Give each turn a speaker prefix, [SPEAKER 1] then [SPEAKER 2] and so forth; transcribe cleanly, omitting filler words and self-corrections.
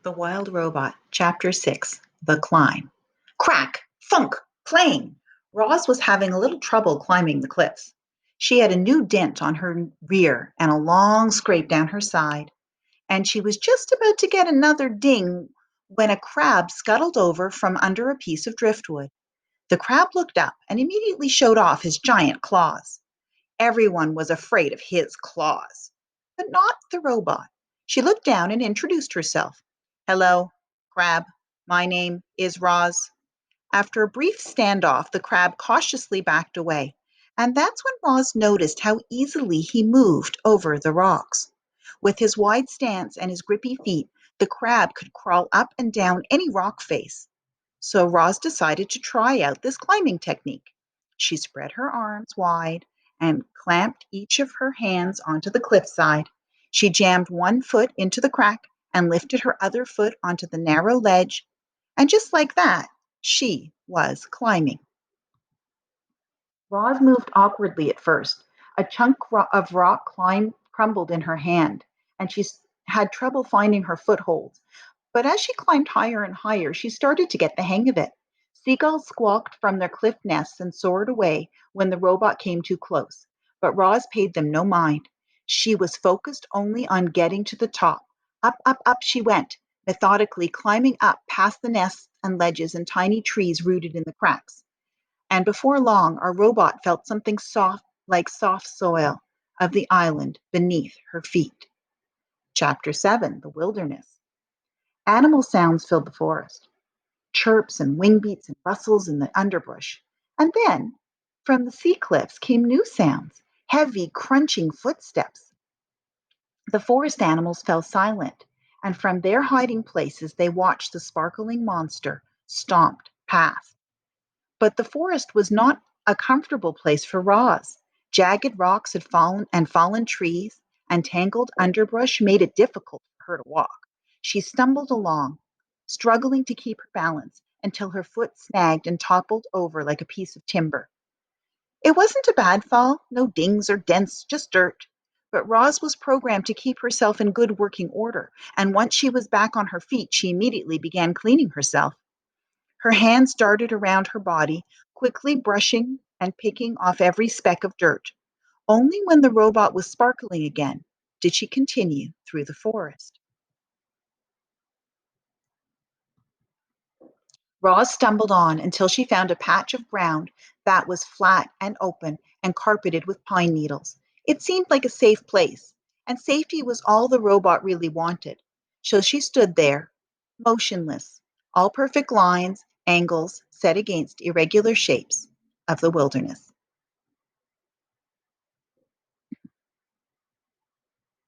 [SPEAKER 1] The Wild Robot, Chapter 6, The Climb. Crack! Thunk! Clang! Roz was having a little trouble climbing the cliffs. She had a new dent on her rear and a long scrape down her side, and she was just about to get another ding when a crab scuttled over from under a piece of driftwood. The crab looked up and immediately showed off his giant claws. Everyone was afraid of his claws, but not the robot. She looked down and introduced herself. Hello, Crab. My name is Roz. After a brief standoff, the crab cautiously backed away, and that's when Roz noticed how easily he moved over the rocks. With his wide stance and his grippy feet, the crab could crawl up and down any rock face. So Roz decided to try out this climbing technique. She spread her arms wide and clamped each of her hands onto the cliffside. She jammed one foot into the crack and lifted her other foot onto the narrow ledge. And just like that, she was climbing. Roz moved awkwardly at first. A chunk of rock crumbled in her hand, and she had trouble finding her footholds. But as she climbed higher and higher, she started to get the hang of it. Seagulls squawked from their cliff nests and soared away when the robot came too close. But Roz paid them no mind. She was focused only on getting to the top. Up, up, up she went, methodically climbing up past the nests and ledges and tiny trees rooted in the cracks. And before long, our robot felt something soft, like soft soil of the island beneath her feet. Chapter 7, The Wilderness. Animal sounds filled the forest, chirps and wing beats and rustles in the underbrush. And then, from the sea cliffs came new sounds, heavy, crunching footsteps. The forest animals fell silent, and from their hiding places they watched the sparkling monster stomped past. But the forest was not a comfortable place for Roz. Jagged rocks had fallen, and fallen trees and tangled underbrush made it difficult for her to walk. She stumbled along, struggling to keep her balance until her foot snagged and toppled over like a piece of timber. It wasn't a bad fall, no dings or dents, just dirt. But Roz was programmed to keep herself in good working order, and once she was back on her feet, she immediately began cleaning herself. Her hands darted around her body, quickly brushing and picking off every speck of dirt. Only when the robot was sparkling again did she continue through the forest. Roz stumbled on until she found a patch of ground that was flat and open and carpeted with pine needles. It seemed like a safe place, and safety was all the robot really wanted. So she stood there, motionless, all perfect lines, angles set against irregular shapes of the wilderness.